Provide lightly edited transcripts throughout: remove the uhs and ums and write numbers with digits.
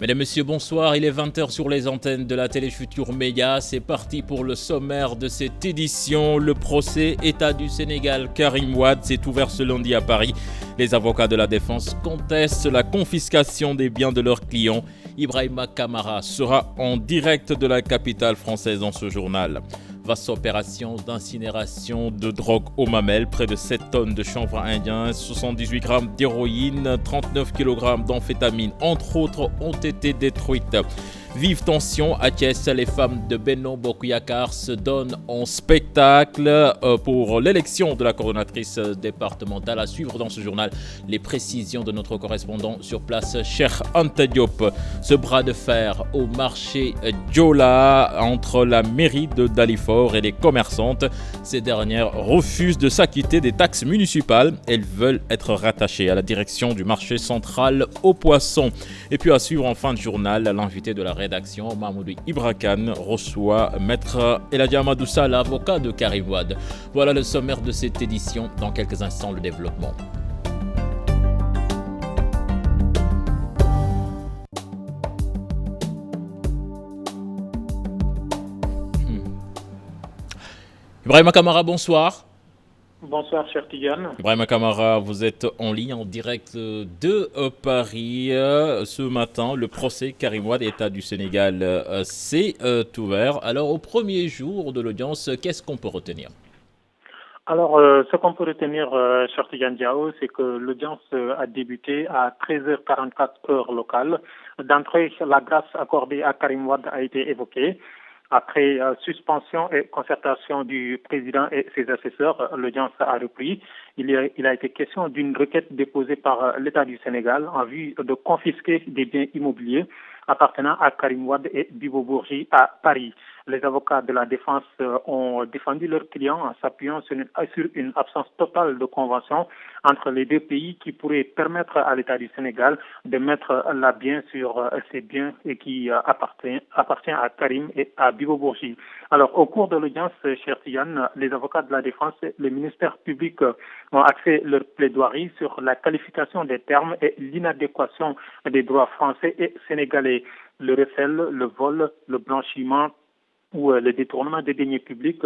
Mesdames, Messieurs, bonsoir. Il est 20h sur les antennes de la télé Futur Média. C'est parti pour le sommaire de cette édition. Le procès État du Sénégal Karim Wade s'est ouvert ce lundi à Paris. Les avocats de la défense contestent la confiscation des biens de leurs clients. Ibrahima Kamara sera en direct de la capitale française dans ce journal. Vaste opération d'incinération de drogue aux mamelles, près de 7 tonnes de chanvre indien, 78 grammes d'héroïne, 39 kg d'amphétamine, entre autres, ont été détruites. Vive tension à Thiès, les femmes de Benno Bokk Yakaar se donnent en spectacle pour l'élection de la coordonnatrice départementale. À suivre dans ce journal les précisions de notre correspondant sur place, Cheikh Anta Diop. Ce bras de fer au marché Diola entre la mairie de Dalifort et les commerçantes. Ces dernières refusent de s'acquitter des taxes municipales. Elles veulent être rattachées à la direction du marché central aux poissons. Et puis à suivre en fin de journal, l'invité de la rédaction, Mahmoud Ibra Kane, reçoit Maître Elhadji Amadou Sall, avocat de Karim Wade. Voilà le sommaire de cette édition. Dans quelques instants, le développement. Ibrahima Kamara, bonsoir. Bonsoir, cher Tigane. Ibrahima Kamara, vous êtes en ligne en direct de Paris. Ce matin, le procès Karim Wade, État du Sénégal, s'est ouvert. Alors, au premier jour de l'audience, qu'est-ce qu'on peut retenir ? Alors, ce qu'on peut retenir, cher Tigane Diao, c'est que l'audience a débuté à 13h44 heure locale. D'entrée, la grâce accordée à Karim Wade a été évoquée. Après suspension et concertation du président et ses assesseurs, l'audience a repris. Il a été question d'une requête déposée par l'État du Sénégal en vue de confisquer des biens immobiliers appartenant à Karim Wade et Bibo Bourgi à Paris. Les avocats de la défense ont défendu leurs clients en s'appuyant sur une absence totale de convention entre les deux pays qui pourrait permettre à l'État du Sénégal de mettre la main sur ces biens et qui appartient à Karim et à Bibo Bourgi. Alors, au cours de l'audience, cher Tian, les avocats de la défense et le ministère public ont axé leur plaidoirie sur la qualification des termes et l'inadéquation des droits français et sénégalais. Le recel, le vol, le blanchiment ou le détournement des deniers publics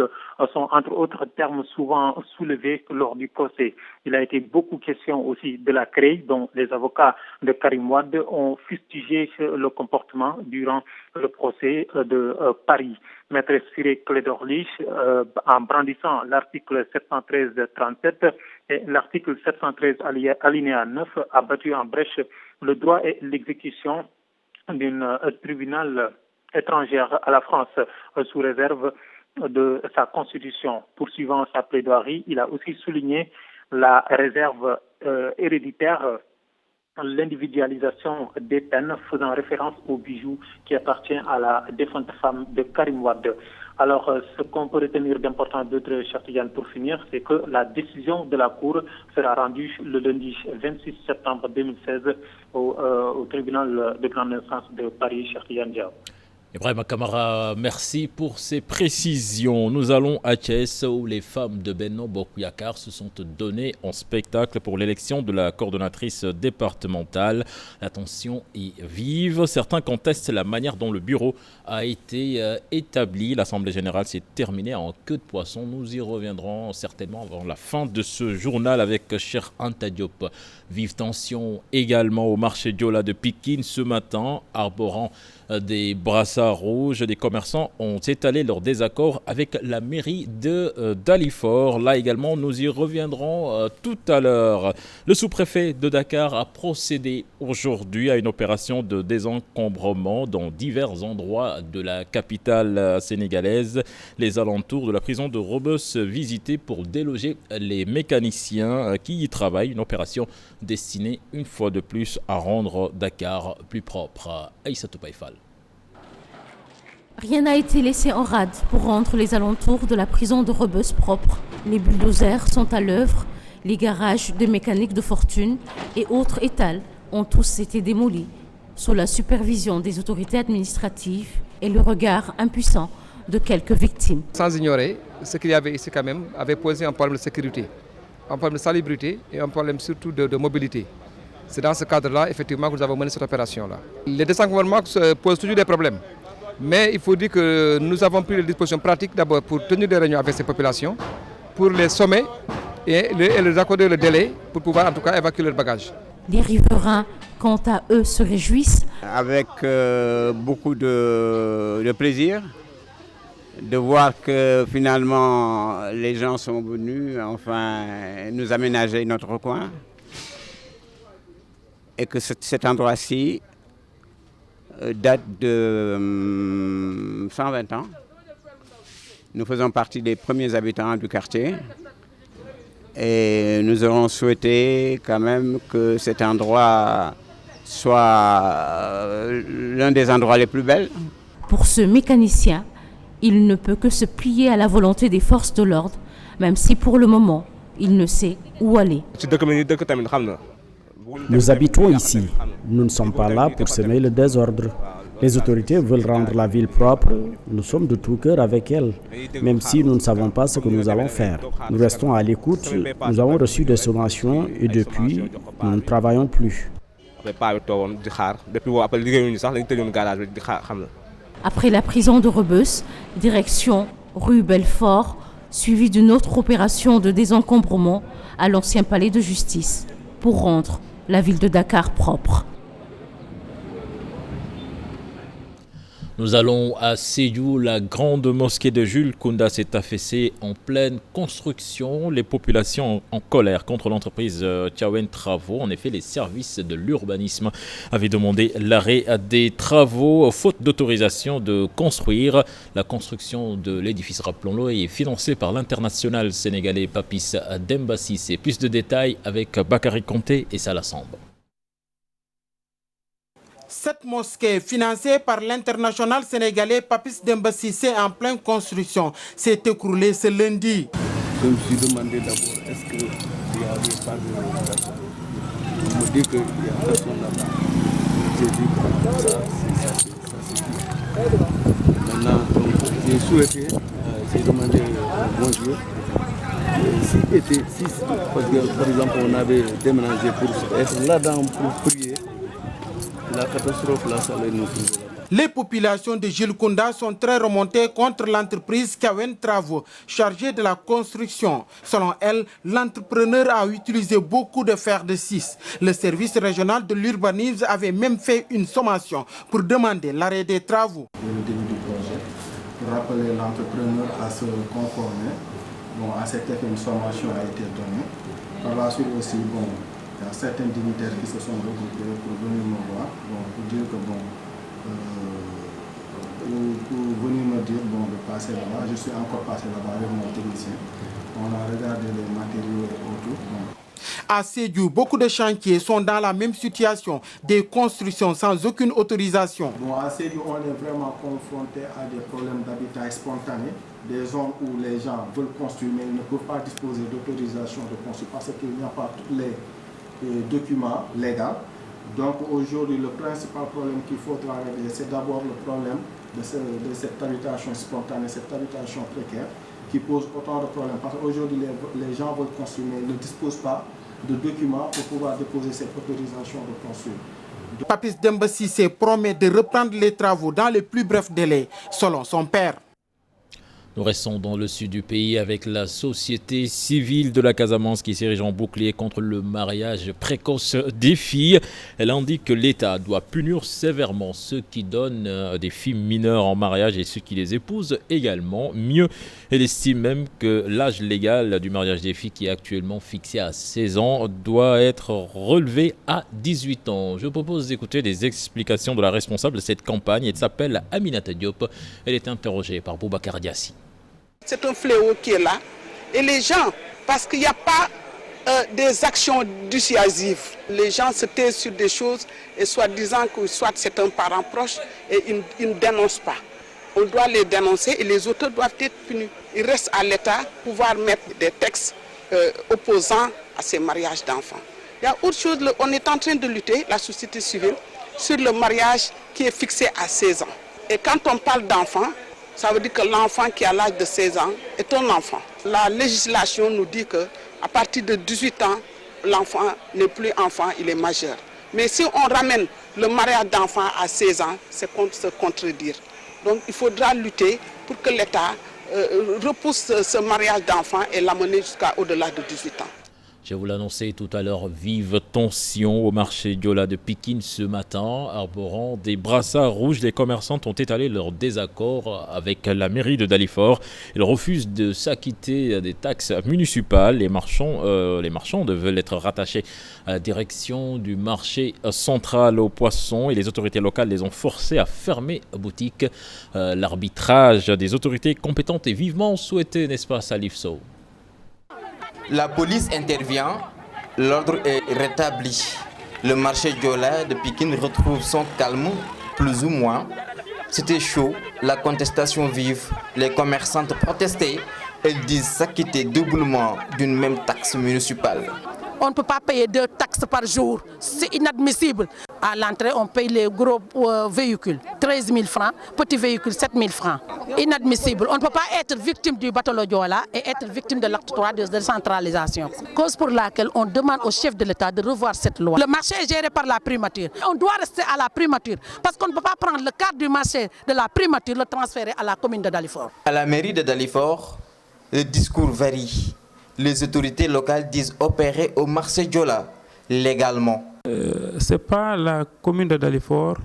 sont entre autres termes souvent soulevés lors du procès. Il a été beaucoup question aussi de la CREI, dont les avocats de Karim Wade ont fustigé le comportement durant le procès de Paris. Maître Ciré Clédor Ly, en brandissant l'article 713-37 et l'article 713 alinéa 9, a battu en brèche le droit et l'exécution d'un tribunal étrangère à la France sous réserve de sa constitution. Poursuivant sa plaidoirie, il a aussi souligné la réserve héréditaire, l'individualisation des peines faisant référence au bijou qui appartient à la défunte femme de Karim Wade. Alors, ce qu'on peut retenir d'important d'autre, Chartigan, pour finir, c'est que la décision de la Cour sera rendue le lundi 26 septembre 2016 au tribunal de grande instance de Paris, Chartigan Diao. Ibrahima Kamara, merci pour ces précisions. Nous allons à Thiès où les femmes de Benno Bokk Yakaar se sont données en spectacle pour l'élection de la coordonnatrice départementale. La tension est vive. Certains contestent la manière dont le bureau a été établi. L'Assemblée générale s'est terminée en queue de poisson. Nous y reviendrons certainement avant la fin de ce journal avec Cheikh Anta Diop. Vive tension également au marché Diola de Pikine ce matin, arborant des brassards rouges. Des commerçants ont étalé leur désaccord avec la mairie de Dalifort. Là également, nous y reviendrons tout à l'heure. Le sous-préfet de Dakar a procédé aujourd'hui à une opération de désencombrement dans divers endroits de la capitale sénégalaise. Les alentours de la prison de Rebeuss visités pour déloger les mécaniciens qui y travaillent. Une opération destinée une fois de plus à rendre Dakar plus propre. Aïssatou Païfal. Rien n'a été laissé en rade pour rendre les alentours de la prison de Rebeuss propres. Les bulldozers sont à l'œuvre, les garages de mécanique de fortune et autres étals ont tous été démolis, sous la supervision des autorités administratives et le regard impuissant de quelques victimes. Sans ignorer, ce qu'il y avait ici quand même avait posé un problème de sécurité, un problème de salubrité et un problème surtout de mobilité. C'est dans ce cadre-là, effectivement, que nous avons mené cette opération-là. Les désencombrements posent toujours des problèmes. Mais il faut dire que nous avons pris les dispositions pratiques d'abord pour tenir des réunions avec ces populations, pour les sommer et leur accorder le délai pour pouvoir en tout cas évacuer leurs bagages. Les riverains, quant à eux, se réjouissent. Avec beaucoup de plaisir de voir que finalement les gens sont venus nous aménager notre coin et que cet endroit-ci date de 120 ans. Nous faisons partie des premiers habitants du quartier et nous aurons souhaité quand même que cet endroit soit l'un des endroits les plus belles. Pour ce mécanicien, il ne peut que se plier à la volonté des forces de l'ordre, même si pour le moment, il ne sait où aller. Nous habitons ici. Nous ne sommes pas là pour semer le désordre. Les autorités veulent rendre la ville propre. Nous sommes de tout cœur avec elles, même si nous ne savons pas ce que nous allons faire. Nous restons à l'écoute. Nous avons reçu des sommations et depuis, nous ne travaillons plus. Après la prison de Rebeuss, direction rue Belfort, suivie d'une autre opération de désencombrement à l'ancien palais de justice, pour rendre la ville de Dakar propre. Nous allons à Sédhiou. La grande mosquée de Jules Kounda s'est affaissée en pleine construction. Les populations en colère contre l'entreprise Tiawen Travaux. En effet, les services de l'urbanisme avaient demandé l'arrêt des travaux faute d'autorisation de construire. La construction de l'édifice, rappelons-le, est financée par l'international sénégalais Papis Demba Cissé. Plus de détails avec Bakary Conté et Salah Samb. Cette mosquée, financée par l'international sénégalais Papis Demba Cissé en pleine construction, s'est écroulée ce lundi. Je me suis demandé d'abord, est-ce qu'il y avait pas de personne? On me dit qu'il n'y a personne là-bas. J'ai dit que ça suffit. Maintenant, j'ai souhaité, j'ai demandé bonjour. Si, parce que par exemple on avait déménagé pour être là-dedans pour prier, la catastrophe là, ça allait nous trouver. Les populations de Jules Kounda sont très remontées contre l'entreprise Tiawen Travaux, chargée de la construction. Selon elle, l'entrepreneur a utilisé beaucoup de fer de 6. Le service régional de l'urbanisme avait même fait une sommation pour demander l'arrêt des travaux. Le début du projet, pour rappeler l'entrepreneur à se conformer. Bon, à cet effet, une sommation a été donnée. Par la suite aussi, bon, il y a certains dignitaires qui se sont regroupés pour venir me voir, bon, pour dire que bon, pour venir me dire bon, de passer là-bas. Je suis encore passé là-bas avec mon technicien. On a regardé les matériaux et autour. Bon. À Sédhiou, beaucoup de chantiers sont dans la même situation, des constructions sans aucune autorisation. Bon, à Sédhiou, on est vraiment confronté à des problèmes d'habitat spontané, des zones où les gens veulent construire mais ils ne peuvent pas disposer d'autorisation de construire parce qu'il n'y a pas tous les documents légaux. Donc aujourd'hui, le principal problème qu'il faudra régler, c'est d'abord le problème de cette habitation spontanée, cette habitation précaire, qui pose autant de problèmes. Parce qu'aujourd'hui, les gens veulent construire, mais ils ne disposent pas de documents pour pouvoir déposer cette autorisation de construire. Papis Demba Cissé promet de reprendre les travaux dans les plus brefs délais, selon son père. Nous restons dans le sud du pays avec la société civile de la Casamance qui s'érige en bouclier contre le mariage précoce des filles. Elle indique que l'État doit punir sévèrement ceux qui donnent des filles mineures en mariage et ceux qui les épousent également. Mieux, elle estime même que l'âge légal du mariage des filles qui est actuellement fixé à 16 ans doit être relevé à 18 ans. Je propose d'écouter des explications de la responsable de cette campagne. Elle s'appelle Aminata Diop. Elle est interrogée par Boubacar Diassi. C'est un fléau qui est là. Et les gens, parce qu'il n'y a pas des actions dissuasives, les gens se taisent sur des choses et soit disant que soit c'est un parent proche et ils ne dénoncent pas. On doit les dénoncer et les auteurs doivent être punis. Il reste à l'État de pouvoir mettre des textes opposants à ces mariages d'enfants. Il y a autre chose, on est en train de lutter, la société civile, sur le mariage qui est fixé à 16 ans. Et quand on parle d'enfants, ça veut dire que l'enfant qui a l'âge de 16 ans est un enfant. La législation nous dit qu'à partir de 18 ans, l'enfant n'est plus enfant, il est majeur. Mais si on ramène le mariage d'enfant à 16 ans, c'est se contredire. Donc il faudra lutter pour que l'État repousse ce mariage d'enfant et l'amener jusqu'à au-delà de 18 ans. Je vous l'annonçais tout à l'heure, vive tension au marché Diola de Pikine ce matin. Arborant des brassards rouges, les commerçants ont étalé leur désaccord avec la mairie de Dalifort. Ils refusent de s'acquitter des taxes municipales. Les marchands veulent être rattachés à la direction du marché central aux poissons et les autorités locales les ont forcés à fermer boutique. L'arbitrage des autorités compétentes est vivement souhaité, n'est-ce pas, Salif Sow? La police intervient, l'ordre est rétabli. Le marché Diola de Pikine retrouve son calme, plus ou moins. C'était chaud, la contestation vive. Les commerçantes protestaient. Elles disent s'acquitter doublement d'une même taxe municipale. On ne peut pas payer 2 taxes par jour, c'est inadmissible. À l'entrée, on paye les gros véhicules, 13 000 francs, petits véhicules, 7 000 francs. Inadmissible. On ne peut pas être victime du bateau Diola et être victime de l'acte 3 de décentralisation. Cause pour laquelle on demande au chef de l'État de revoir cette loi. Le marché est géré par la primature. On doit rester à la primature parce qu'on ne peut pas prendre le cadre du marché de la primature et le transférer à la commune de Dalifort. À la mairie de Dalifort, le discours varie. Les autorités locales disent opérer au marché Diola légalement. Ce n'est pas la commune de Dalifort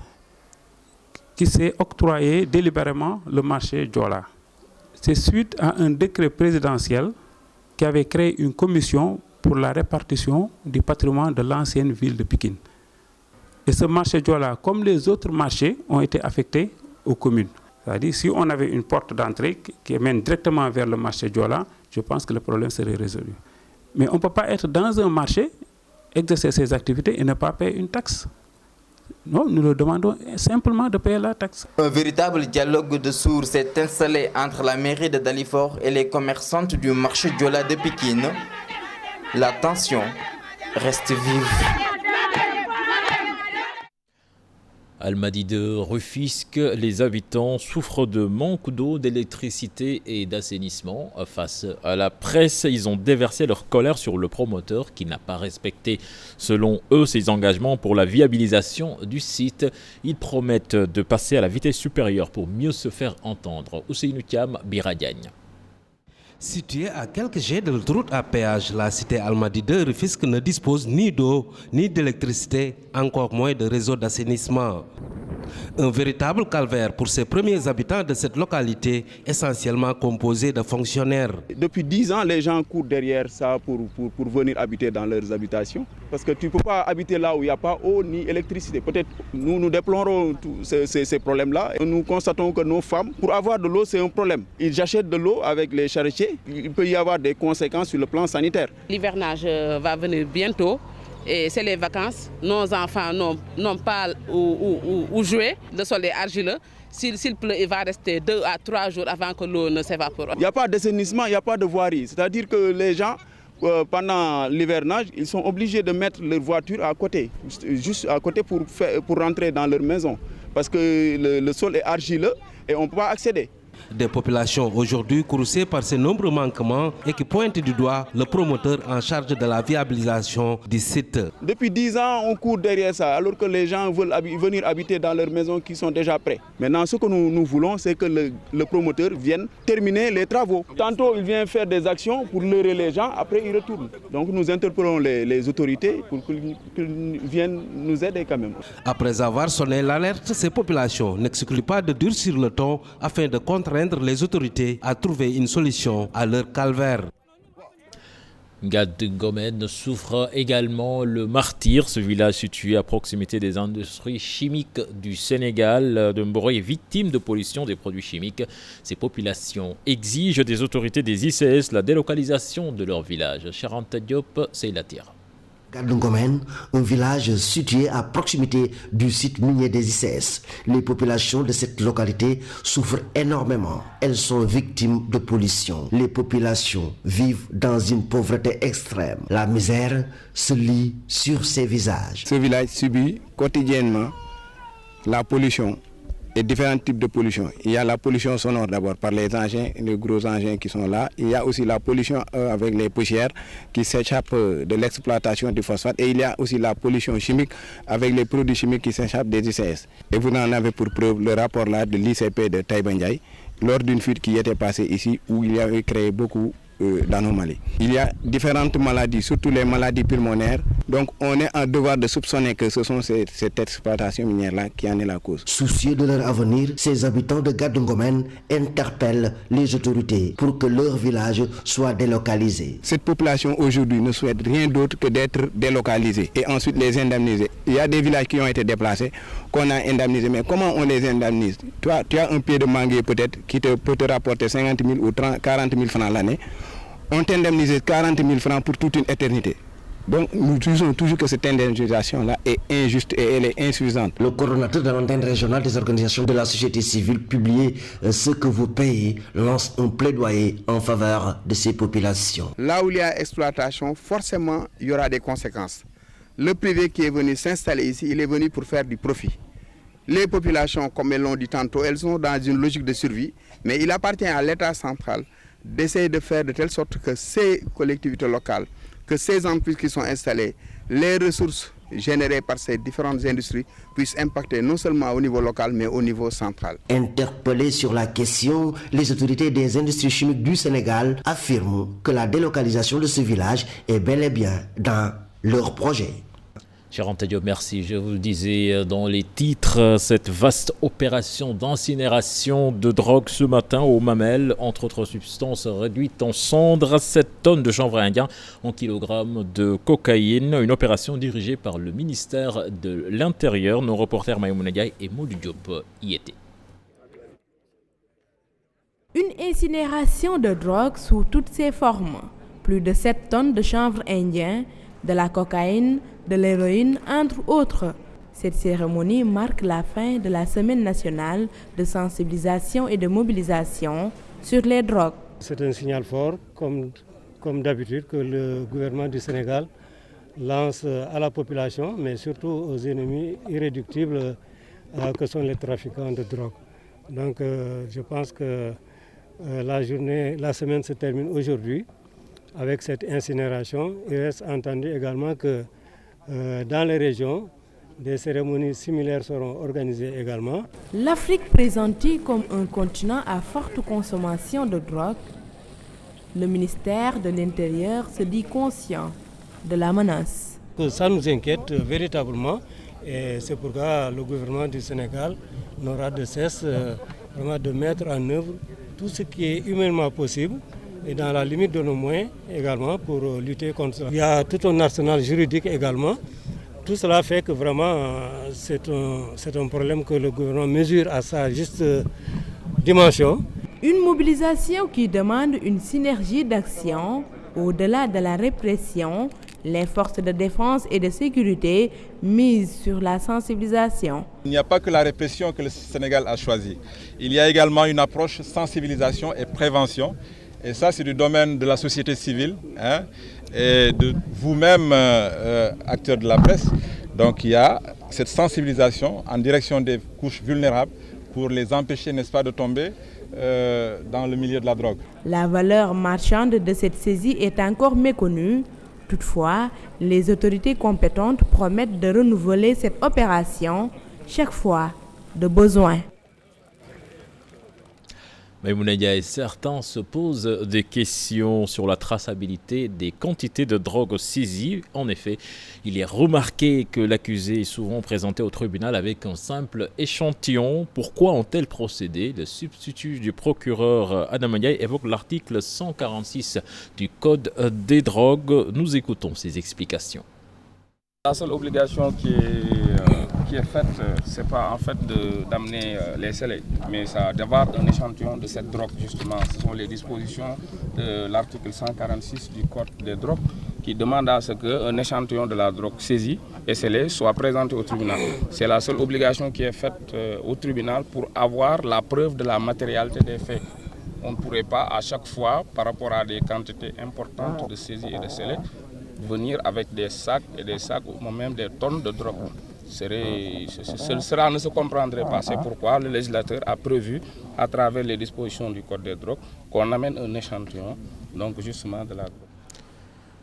qui s'est octroyé délibérément le marché Diola. C'est suite à un décret présidentiel qui avait créé une commission pour la répartition du patrimoine de l'ancienne ville de Pikine. Et ce marché Diola, comme les autres marchés, ont été affectés aux communes. C'est-à-dire si on avait une porte d'entrée qui mène directement vers le marché Diola, je pense que le problème serait résolu. Mais on ne peut pas être dans un marché, exercer ses activités et ne pas payer une taxe. Non, nous leur demandons simplement de payer la taxe. Un véritable dialogue de sourds s'est installé entre la mairie de Dalifort et les commerçantes du marché Diola de Pikine. La tension reste vive. Almadies de Rufisque, les habitants souffrent de manque d'eau, d'électricité et d'assainissement. Face à la presse, ils ont déversé leur colère sur le promoteur qui n'a pas respecté, selon eux, ses engagements pour la viabilisation du site. Ils promettent de passer à la vitesse supérieure pour mieux se faire entendre. Ousseinou Thiam, Biradiagne. Située à quelques jets de l'autoroute à péage, la cité Almadies de Rufisque ne dispose ni d'eau, ni d'électricité, encore moins de réseau d'assainissement. Un véritable calvaire pour ces premiers habitants de cette localité, essentiellement composée de fonctionnaires. Depuis 10 ans, les gens courent derrière ça pour venir habiter dans leurs habitations. Parce que tu ne peux pas habiter là où il n'y a pas eau ni électricité. Peut-être nous déplorons tous ces problèmes-là. Et nous constatons que nos femmes, pour avoir de l'eau, c'est un problème. Ils achètent de l'eau avec les charretiers. Il peut y avoir des conséquences sur le plan sanitaire. L'hivernage va venir bientôt. Et c'est les vacances. Nos enfants n'ont pas où jouer. Le sol est argileux. S'il pleut, il va rester 2 à 3 jours avant que l'eau ne s'évapore. Il n'y a pas d'assainissement, il n'y a pas de voirie. C'est-à-dire que les gens, pendant l'hivernage, ils sont obligés de mettre leur voiture à côté, juste à côté pour rentrer dans leur maison. Parce que le sol est argileux et on ne peut pas accéder. Des populations aujourd'hui courroucées par ces nombreux manquements et qui pointent du doigt le promoteur en charge de la viabilisation du site. Depuis 10 ans, on court derrière ça, alors que les gens veulent venir habiter dans leurs maisons qui sont déjà prêtes. Maintenant, ce que nous voulons, c'est que le promoteur vienne terminer les travaux. Tantôt, il vient faire des actions pour leurrer les gens, après il retourne. Donc nous interpellons les autorités pour qu'ils viennent nous aider quand même. Après avoir sonné l'alerte, ces populations n'excluent pas de durcir le ton afin de contraindre les autorités à trouver une solution à leur calvaire. Gad Gomen souffre également le martyr, ce village situé à proximité des industries chimiques du Sénégal. De Mboro est victime de pollution des produits chimiques. Ces populations exigent des autorités des ICS la délocalisation de leur village. Charanta Diop, c'est la terre. Gadungomen, un village situé à proximité du site minier des ICS. Les populations de cette localité souffrent énormément. Elles sont victimes de pollution. Les populations vivent dans une pauvreté extrême. La misère se lit sur ces visages. Ce village subit quotidiennement la pollution et différents types de pollution. Il y a la pollution sonore d'abord par les engins, les gros engins qui sont là. Il y a aussi la pollution avec les poussières qui s'échappent de l'exploitation du phosphate. Et il y a aussi la pollution chimique avec les produits chimiques qui s'échappent des ICS. Et vous en avez pour preuve le rapport là de l'ICP de Taïba Ndiaye lors d'une fuite qui était passée ici où il y avait créé beaucoup d'anomalies. Il y a différentes maladies, surtout les maladies pulmonaires. Donc on est en devoir de soupçonner que ce sont cette exploitation minière-là qui en est la cause. Soucieux de leur avenir, ces habitants de Gadongomen interpellent les autorités pour que leur village soit délocalisé. Cette population aujourd'hui ne souhaite rien d'autre que d'être délocalisée et ensuite les indemniser. Il y a des villages qui ont été déplacés, qu'on a indemnisés, mais comment on les indemnise? Toi, tu as un pied de manguier peut-être qui peut te rapporter 50 000 ou 40 000 francs l'année. On t'indemnise 40 000 francs pour toute une éternité. Donc nous disons toujours que cette indemnisation-là est injuste et elle est insuffisante. Le coordonnateur de l'antenne régionale des organisations de la société civile publié Ce que vous payez lance un plaidoyer en faveur de ces populations. Là où il y a exploitation, forcément il y aura des conséquences. Le privé qui est venu s'installer ici, il est venu pour faire du profit. Les populations, comme elles l'ont dit tantôt, elles sont dans une logique de survie, mais il appartient à l'État central d'essayer de faire de telle sorte que ces collectivités locales, que ces entreprises qui sont installées, les ressources générées par ces différentes industries puissent impacter non seulement au niveau local, mais au niveau central. Interpellés sur la question, les autorités des industries chimiques du Sénégal affirment que la délocalisation de ce village est bel et bien dans leur projet. Cher Anta Diop, merci. Je vous le disais dans les titres, cette vaste opération d'incinération de drogue ce matin au Mamel, entre autres substances réduites en cendres, 7 tonnes de chanvre indien en kilogrammes de cocaïne. Une opération dirigée par le ministère de l'Intérieur. Nos reporters Maïmouna Ndiaye et Maudou Diop y étaient. Une incinération de drogue sous toutes ses formes. Plus de 7 tonnes de chanvre indien, de la cocaïne, de l'héroïne, entre autres. Cette cérémonie marque la fin de la semaine nationale de sensibilisation et de mobilisation sur les drogues. C'est un signal fort, comme d'habitude, que le gouvernement du Sénégal lance à la population, mais surtout aux ennemis irréductibles que sont les trafiquants de drogue. Donc je pense que la semaine se termine aujourd'hui avec cette incinération. Il reste entendu également que dans les régions, des cérémonies similaires seront organisées également. L'Afrique présentée comme un continent à forte consommation de drogue, le ministère de l'Intérieur se dit conscient de la menace. Ça nous inquiète véritablement et c'est pourquoi le gouvernement du Sénégal n'aura de cesse vraiment de mettre en œuvre tout ce qui est humainement possible et dans la limite de nos moyens également pour lutter contre ça. Il y a tout un arsenal juridique également. Tout cela fait que vraiment c'est un problème que le gouvernement mesure à sa juste dimension. Une mobilisation qui demande une synergie d'action au-delà de la répression. Les forces de défense et de sécurité misent sur la sensibilisation. Il n'y a pas que la répression que le Sénégal a choisie. Il y a également une approche sensibilisation et prévention. Et ça, c'est du domaine de la société civile et de vous-même, acteurs de la presse. Donc il y a cette sensibilisation en direction des couches vulnérables pour les empêcher, n'est-ce pas, de tomber dans le milieu de la drogue. La valeur marchande de cette saisie est encore méconnue. Toutefois, les autorités compétentes promettent de renouveler cette opération chaque fois de besoin. Maïmouna Ndiaye, certains se posent des questions sur la traçabilité des quantités de drogue saisies. En effet, il est remarqué que l'accusé est souvent présenté au tribunal avec un simple échantillon. Pourquoi ont-elles procédé? Le substitut du procureur Adam Ndiaye évoque l'article 146 du Code des drogues. Nous écoutons ses explications. La seule obligation qui est faite, ce n'est pas en fait d'amener les scellés, mais d'avoir un échantillon de cette drogue justement. Ce sont les dispositions de l'article 146 du Code des drogues qui demande à ce qu'un échantillon de la drogue saisie et scellée soit présenté au tribunal. C'est la seule obligation qui est faite au tribunal pour avoir la preuve de la matérialité des faits. On ne pourrait pas à chaque fois, par rapport à des quantités importantes de saisie et de scellés, venir avec des sacs et des sacs ou même des tonnes de drogue. cela ne se comprendrait pas. C'est pourquoi le législateur a prévu, à travers les dispositions du Code des drogues, qu'on amène un échantillon, donc justement de la drogue.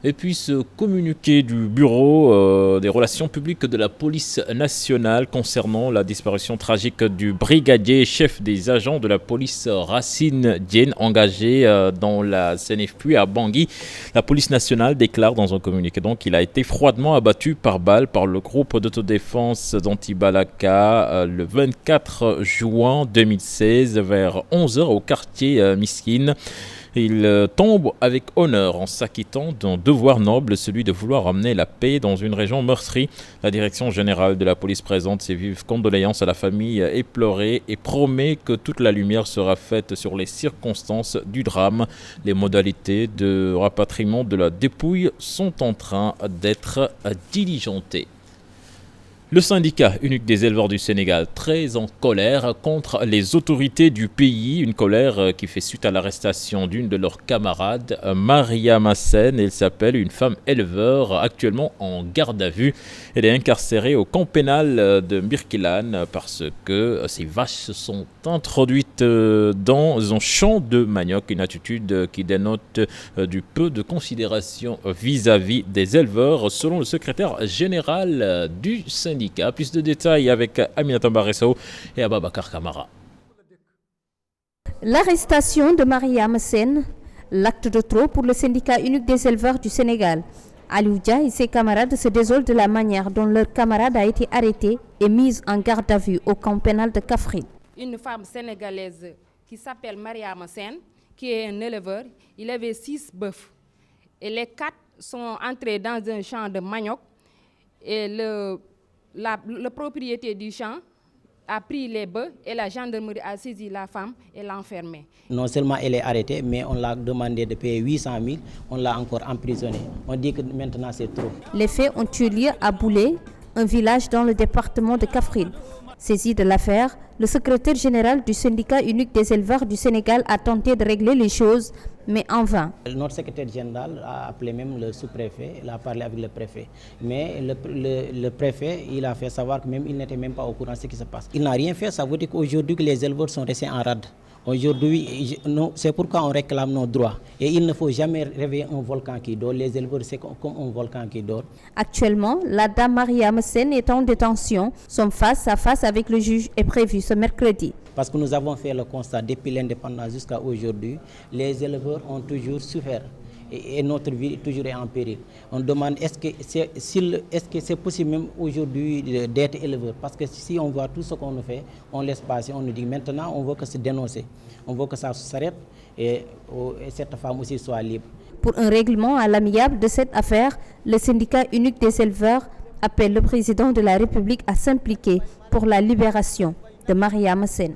Et puis ce communiqué du Bureau des relations publiques de la police nationale concernant la disparition tragique du brigadier chef des agents de la police Racine Diène engagé dans la CNFPU à Bangui. La police nationale déclare dans un communiqué donc qu'il a été froidement abattu par balle par le groupe d'autodéfense d'Antibalaka le 24 juin 2016 vers 11h au quartier Miskine. Il tombe avec honneur en s'acquittant d'un devoir noble, celui de vouloir amener la paix dans une région meurtrie. La direction générale de la police présente ses vives condoléances à la famille éplorée et promet que toute la lumière sera faite sur les circonstances du drame. Les modalités de rapatriement de la dépouille sont en train d'être diligentées. Le syndicat unique des éleveurs du Sénégal, très en colère contre les autorités du pays, une colère qui fait suite à l'arrestation d'une de leurs camarades, Mariama Massen. Elle s'appelle une femme éleveur actuellement en garde à vue. Elle est incarcérée au camp pénal de Birkelane parce que ses vaches se sont introduites dans un champ de manioc, une attitude qui dénote du peu de considération vis-à-vis des éleveurs, selon le secrétaire général du syndicat. Plus de détails avec Aminata Mbaresso et Ababakar Kamara. L'arrestation de Mariama Massen, l'acte de trop pour le syndicat unique des éleveurs du Sénégal. Aliou Dia et ses camarades se désolent de la manière dont leur camarade a été arrêté et mise en garde à vue au camp pénal de Kaffrine. Une femme sénégalaise qui s'appelle Mariama Massen, qui est un éleveur, il avait 6 bœufs. Et les 4 sont entrés dans un champ de manioc et le propriétaire du champ a pris les bœufs et la gendarmerie a saisi la femme et l'a enfermée. Non seulement elle est arrêtée, mais on l'a demandé de payer 800 000, on l'a encore emprisonnée. On dit que maintenant c'est trop. Les faits ont eu lieu à Boulé, un village dans le département de Kaffrine. Saisi de l'affaire, le secrétaire général du syndicat unique des éleveurs du Sénégal a tenté de régler les choses, mais en vain. Notre secrétaire général a appelé même le sous-préfet, il a parlé avec le préfet. Mais le préfet, il a fait savoir que même il n'était même pas au courant de ce qui se passe. Il n'a rien fait, ça veut dire qu'aujourd'hui que les éleveurs sont restés en rade. Aujourd'hui, c'est pourquoi on réclame nos droits. Et il ne faut jamais réveiller un volcan qui dort. Les éleveurs, c'est comme un volcan qui dort. Actuellement, la dame Mariama Massen est en détention. Son face-à-face avec le juge est prévu ce mercredi. Parce que nous avons fait le constat depuis l'indépendance jusqu'à aujourd'hui, les éleveurs ont toujours souffert. Et notre vie toujours est en péril. On demande est-ce que c'est possible même aujourd'hui d'être éleveur? Parce que si on voit tout ce qu'on nous fait, on laisse passer, on nous dit maintenant on veut que c'est dénoncé. On veut que ça s'arrête et cette femme aussi soit libre. Pour un règlement à l'amiable de cette affaire, le syndicat unique des éleveurs appelle le président de la République à s'impliquer pour la libération de Mariama Massen.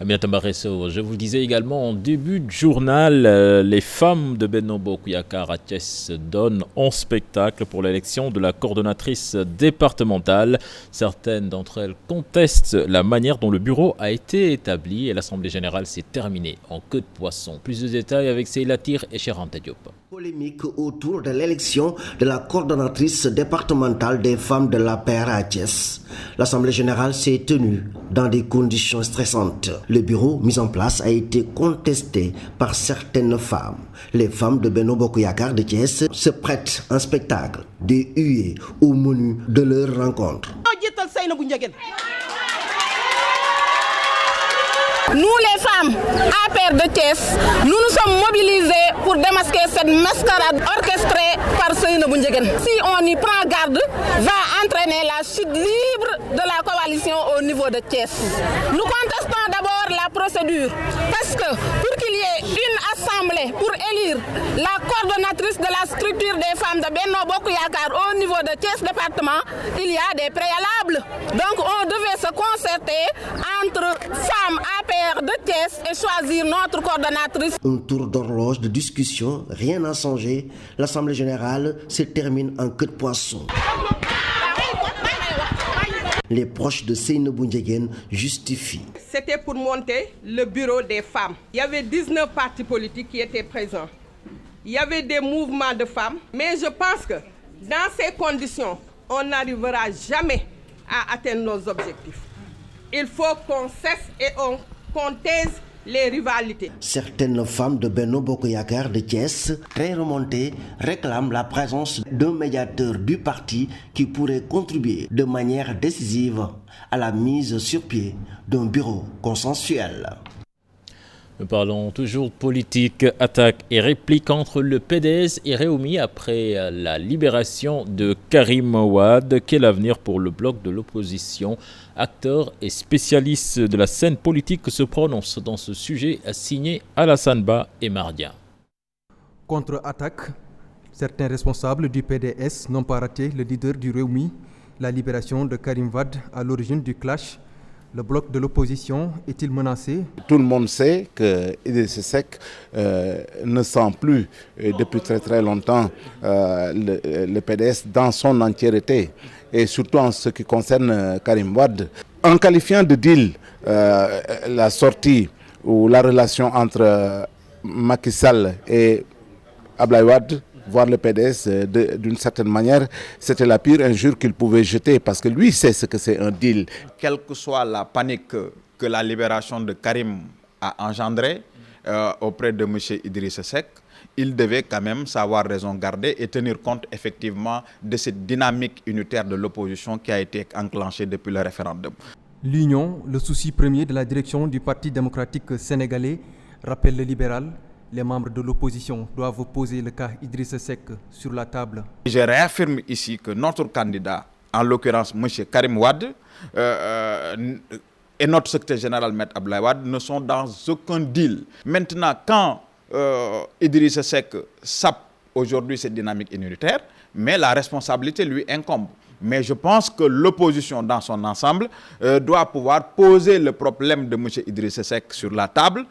Aminata Mbaresso, je vous disais également en début de journal, les femmes de Benno Bokk Yakaar à Thiès donnent en spectacle pour l'élection de la coordonnatrice départementale. Certaines d'entre elles contestent la manière dont le bureau a été établi et l'Assemblée générale s'est terminée en queue de poisson. Plus de détails avec Seila Tir et Cherante Diop. Polémique autour de l'élection de la coordonnatrice départementale des femmes de l'APR à Thiès. L'Assemblée générale s'est tenue dans des conditions stressantes. Le bureau mis en place a été contesté par certaines femmes. Les femmes de Benno Bokk Yakaar de Thiès se prêtent un spectacle des huées au menu de leur rencontre. Nous les femmes APR de Thiès, nous nous sommes mobilisés pour démasquer cette mascarade orchestrée par Seynabou Ndiéguène. Si on y prend garde, va entraîner la chute libre de la coalition au niveau de Thiès. Nous contestons d'abord la procédure parce que pour qu'il y ait une assemblée pour élire la coordonnatrice de la structure des femmes de Benno Bokk Yakaar au niveau de Thiès département, il y a des préalables. Donc on devait se concerter entre femmes APR de Thiès et choisir notre coordonnatrice. Un tour d'horloge de discussion, rien n'a changé. L'Assemblée générale se termine en queue de poisson. Les proches de Seynabou Ndiéguène justifient. C'était pour monter le bureau des femmes. Il y avait 19 partis politiques qui étaient présents. Il y avait des mouvements de femmes. Mais je pense que dans ces conditions, on n'arrivera jamais à atteindre nos objectifs. Il faut qu'on cesse et qu'on taise les rivalités. Certaines femmes de Benno Bokk Yakaar de Thiès, très remontées, réclament la présence d'un médiateur du parti qui pourrait contribuer de manière décisive à la mise sur pied d'un bureau consensuel. Nous parlons toujours politique, attaque et réplique entre le PDS et Rewmi après la libération de Karim Wade. Quel avenir pour le bloc de l'opposition? Acteurs et spécialistes de la scène politique se prononcent dans ce sujet, signé Alassane Ba et Mardia. Contre-attaque, certains responsables du PDS n'ont pas raté le leader du Rewmi. La libération de Karim Wade à l'origine du clash. Le bloc de l'opposition est-il menacé? Tout le monde sait que Idrissa Seck ne sent plus depuis très longtemps le PDS dans son entièreté, et surtout en ce qui concerne Karim Wade. En qualifiant de deal la sortie ou la relation entre Macky Sall et Abdoulaye Wade, voir le PDS d'une certaine manière, c'était la pire injure qu'il pouvait jeter, parce que lui sait ce que c'est un deal. Quelle que soit la panique que la libération de Karim a engendrée auprès de M. Idrissa Seck, il devait quand même savoir raison garder et tenir compte effectivement de cette dynamique unitaire de l'opposition qui a été enclenchée depuis le référendum. L'union, le souci premier de la direction du Parti démocratique sénégalais, rappelle le libéral. Les membres de l'opposition doivent poser le cas Idrissa Seck sur la table. Je réaffirme ici que notre candidat, en l'occurrence M. Karim Wade, et notre secrétaire général M. Abdoulaye Wade ne sont dans aucun deal. Maintenant, quand Idrissa Seck sape aujourd'hui cette dynamique unitaire, mais la responsabilité lui incombe. Mais je pense que l'opposition dans son ensemble doit pouvoir poser le problème de M. Idrissa Seck sur la table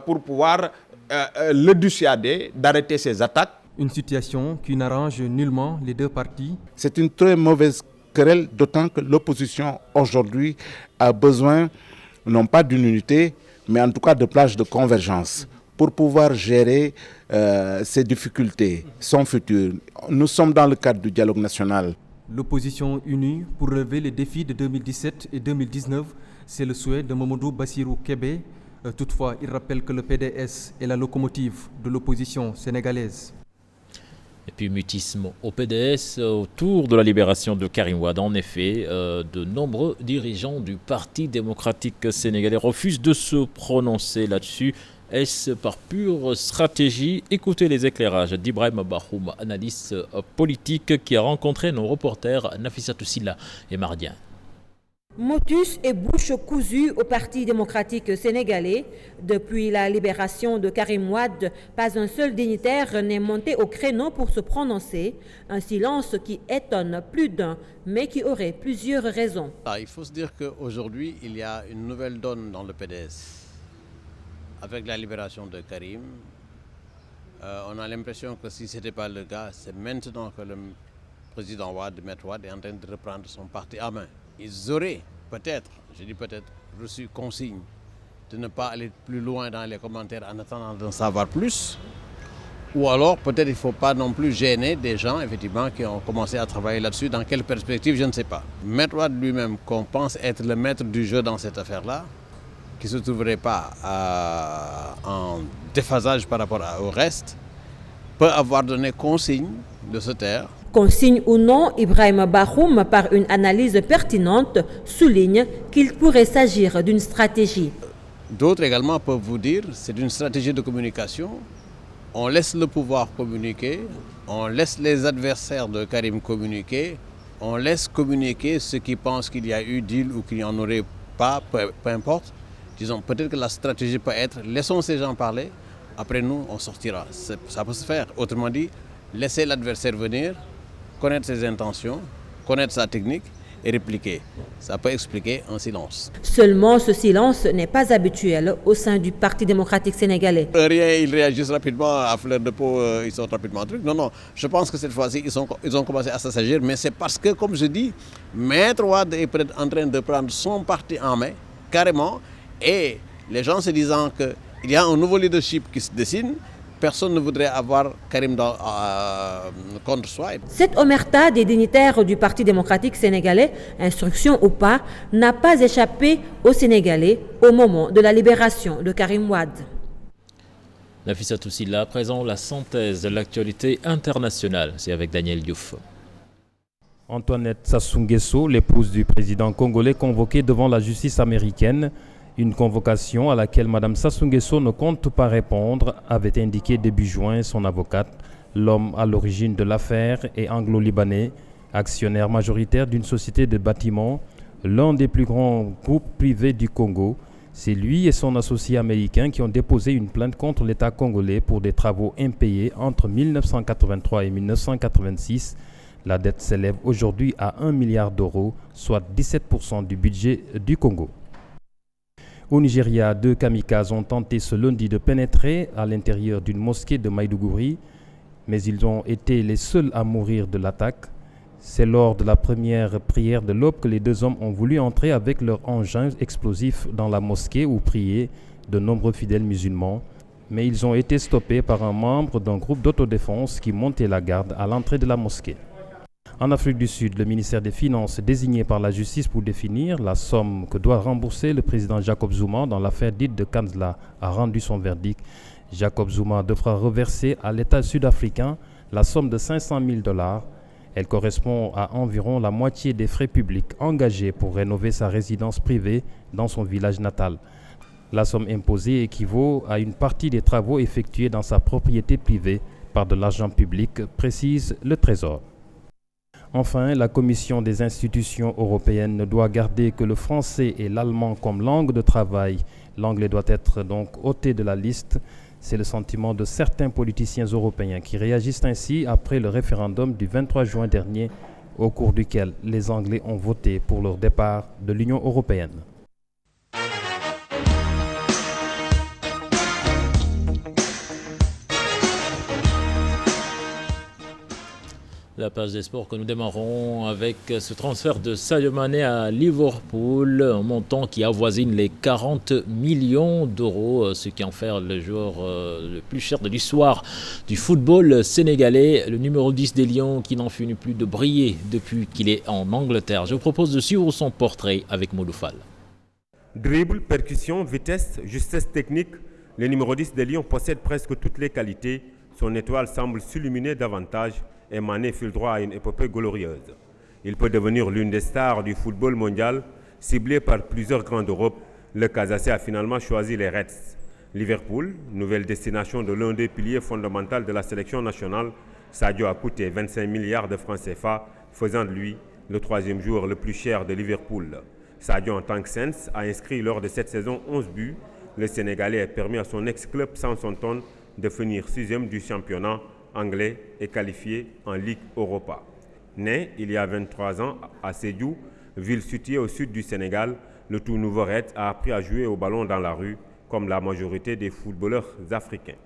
pour pouvoir le dissuader d'arrêter ses attaques. Une situation qui n'arrange nullement les deux partis. C'est une très mauvaise querelle, d'autant que l'opposition aujourd'hui a besoin, non pas d'une unité, mais en tout cas de plages de convergence pour pouvoir gérer ses difficultés, son futur. Nous sommes dans le cadre du dialogue national. L'opposition unie pour relever les défis de 2017 et 2019, c'est le souhait de Mamadou Bassirou Kébé. Toutefois, il rappelle que le PDS est la locomotive de l'opposition sénégalaise. Et puis mutisme au PDS autour de la libération de Karim Wade. En effet, de nombreux dirigeants du Parti démocratique sénégalais refusent de se prononcer là-dessus. Est-ce par pure stratégie? Écoutez les éclairages d'Ibrahim Bahoum, analyste politique qui a rencontré nos reporters Nafissatou Silla et Mardien. Motus et bouche cousue au Parti démocratique sénégalais. Depuis la libération de Karim Wade, pas un seul dignitaire n'est monté au créneau pour se prononcer. Un silence qui étonne plus d'un, mais qui aurait plusieurs raisons. Il faut se dire qu'aujourd'hui, il y a une nouvelle donne dans le PDS. Avec la libération de Karim, on a l'impression que si ce n'était pas le cas, c'est maintenant que le président Wade, Maître Wade, est en train de reprendre son parti à main. Ils auraient peut-être, je dis peut-être, reçu consigne de ne pas aller plus loin dans les commentaires en attendant d'en savoir plus. Ou alors, peut-être il ne faut pas non plus gêner des gens, effectivement, qui ont commencé à travailler là-dessus. Dans quelle perspective, je ne sais pas. Maître Wade lui-même, qu'on pense être le maître du jeu dans cette affaire-là, qui ne se trouverait pas en déphasage par rapport au reste, peut avoir donné consigne de se taire. Consigne ou non, Ibrahim Bahoum, par une analyse pertinente, souligne qu'il pourrait s'agir d'une stratégie. D'autres également peuvent vous dire que c'est une stratégie de communication. On laisse le pouvoir communiquer, on laisse les adversaires de Karim communiquer, on laisse communiquer ceux qui pensent qu'il y a eu deal ou qu'il n'y en aurait pas, peu importe. Disons, peut-être que la stratégie peut être, laissons ces gens parler, après nous, on sortira. Ça peut se faire. Autrement dit, laissez l'adversaire venir, connaître ses intentions, connaître sa technique et répliquer. Ça peut expliquer un silence. Seulement, ce silence n'est pas habituel au sein du Parti démocratique sénégalais. Rien, ils réagissent rapidement à fleur de peau, ils sortent rapidement un truc. Non, je pense que cette fois-ci, ils ont commencé à s'assagir, mais c'est parce que, comme je dis, Maître Wade est peut-être en train de prendre son parti en main, carrément, et les gens se disant qu'il y a un nouveau leadership qui se dessine, personne ne voudrait avoir Karim contre soi. Cette omerta des dignitaires du Parti démocratique sénégalais, instruction ou pas, n'a pas échappé aux Sénégalais au moment de la libération de Karim Wade. Nafissa Toussila, à présent la synthèse de l'actualité internationale. C'est avec Daniel Diouf. Antoinette Sassou Nguesso, l'épouse du président congolais, convoquée devant la justice américaine. Une convocation à laquelle Mme Sassou Nguesso ne compte pas répondre, avait indiqué début juin son avocate. L'homme à l'origine de l'affaire est anglo-libanais, actionnaire majoritaire d'une société de bâtiments, l'un des plus grands groupes privés du Congo. C'est lui et son associé américain qui ont déposé une plainte contre l'État congolais pour des travaux impayés entre 1983 et 1986. La dette s'élève aujourd'hui à 1 milliard d'euros, soit 17% du budget du Congo. Au Nigeria, 2 kamikazes ont tenté ce lundi de pénétrer à l'intérieur d'une mosquée de Maïdougouri, mais ils ont été les seuls à mourir de l'attaque. C'est lors de la première prière de l'aube que les 2 hommes ont voulu entrer avec leurs engins explosifs dans la mosquée où priaient de nombreux fidèles musulmans. Mais ils ont été stoppés par un membre d'un groupe d'autodéfense qui montait la garde à l'entrée de la mosquée. En Afrique du Sud, le ministère des Finances, désigné par la justice pour définir la somme que doit rembourser le président Jacob Zuma dans l'affaire dite de Kanzla, a rendu son verdict. Jacob Zuma devra reverser à l'État sud-africain la somme de 500 000 $. Elle correspond à environ la moitié des frais publics engagés pour rénover sa résidence privée dans son village natal. La somme imposée équivaut à une partie des travaux effectués dans sa propriété privée par de l'argent public, précise le Trésor. Enfin, la Commission des institutions européennes ne doit garder que le français et l'allemand comme langue de travail. L'anglais doit être donc ôté de la liste. C'est le sentiment de certains politiciens européens qui réagissent ainsi après le référendum du 23 juin dernier, au cours duquel les Anglais ont voté pour leur départ de l'Union européenne. La page des sports que nous démarrons avec ce transfert de Sadio Mané à Liverpool, un montant qui avoisine les 40 millions d'euros, ce qui en fait le joueur le plus cher de l'histoire du football sénégalais, le numéro 10 des Lions qui n'en finit plus de briller depuis qu'il est en Angleterre. Je vous propose de suivre son portrait avec Modou Fall. Dribble, percussion, vitesse, justesse technique, le numéro 10 des Lions possède presque toutes les qualités. Son étoile semble s'illuminer davantage et Mané file droit à une épopée glorieuse. Il peut devenir l'une des stars du football mondial. Ciblé par plusieurs grands d'Europe, le Casacé a finalement choisi les Reds. Liverpool, nouvelle destination de l'un des piliers fondamentaux de la sélection nationale, Sadio a coûté 25 milliards de francs CFA, faisant de lui le 3e joueur le plus cher de Liverpool. Sadio, en tant que Saints, a inscrit lors de cette saison 11 buts. Le Sénégalais a permis à son ex-club Southampton de finir 6e du championnat anglais et qualifié en Ligue Europa. Né il y a 23 ans à Sédhiou, ville située au sud du Sénégal, le tout nouveau Red a appris à jouer au ballon dans la rue, comme la majorité des footballeurs africains.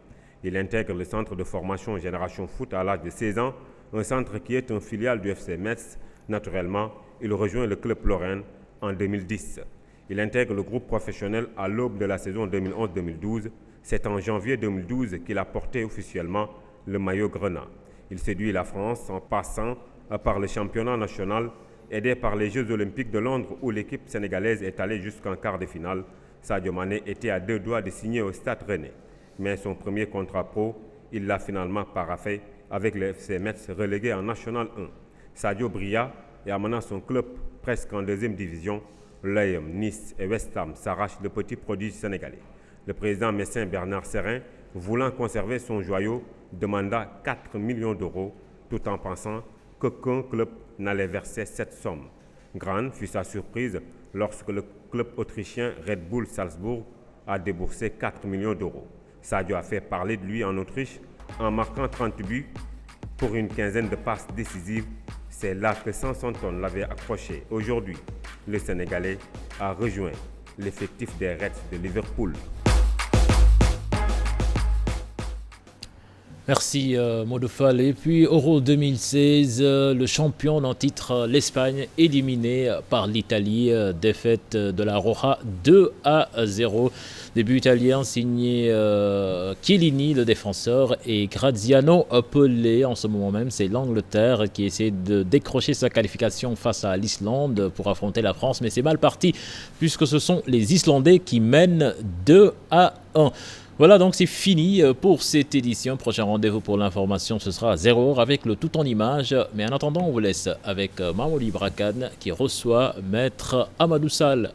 Il intègre le centre de formation Génération Foot à l'âge de 16 ans, un centre qui est un filiale du FC Metz. Naturellement, il rejoint le club lorrain en 2010. Il intègre le groupe professionnel à l'aube de la saison 2011-2012. C'est en janvier 2012 qu'il a porté officiellement le maillot grenat. Il séduit la France en passant par le championnat national, aidé par les Jeux Olympiques de Londres où l'équipe sénégalaise est allée jusqu'en quart de finale. Sadio Mané était à 2 doigts de signer au Stade Rennais. Mais son premier contrat pro, il l'a finalement paraphé avec le FC Metz relégué en National 1. Sadio brilla et amena son club presque en 2e division. L'OM, Nice et West Ham s'arrachent le petit prodige sénégalais. Le président messin Bernard Serin, voulant conserver son joyau, demanda 4 millions d'euros, tout en pensant qu'aucun club n'allait verser cette somme. Grande fut sa surprise lorsque le club autrichien Red Bull Salzbourg a déboursé 4 millions d'euros. Sadio a fait parler de lui en Autriche en marquant 30 buts pour une quinzaine de passes décisives. C'est là que Southampton l'avait accroché. Aujourd'hui, le Sénégalais a rejoint l'effectif des Reds de Liverpool. Merci Modofal. Et puis Euro 2016, le champion en titre, l'Espagne, éliminé par l'Italie, défaite de la Roja 2-0. Début italien signé Chiellini, le défenseur, et Graziano Pelé. En ce moment même, c'est l'Angleterre qui essaie de décrocher sa qualification face à l'Islande pour affronter la France. Mais c'est mal parti puisque ce sont les Islandais qui mènent 2-1. Voilà, donc c'est fini pour cette édition. Prochain rendez-vous pour l'information, ce sera à 0h avec le tout en images. Mais en attendant, on vous laisse avec Mamouli Brakan qui reçoit Maître Amadou Sall.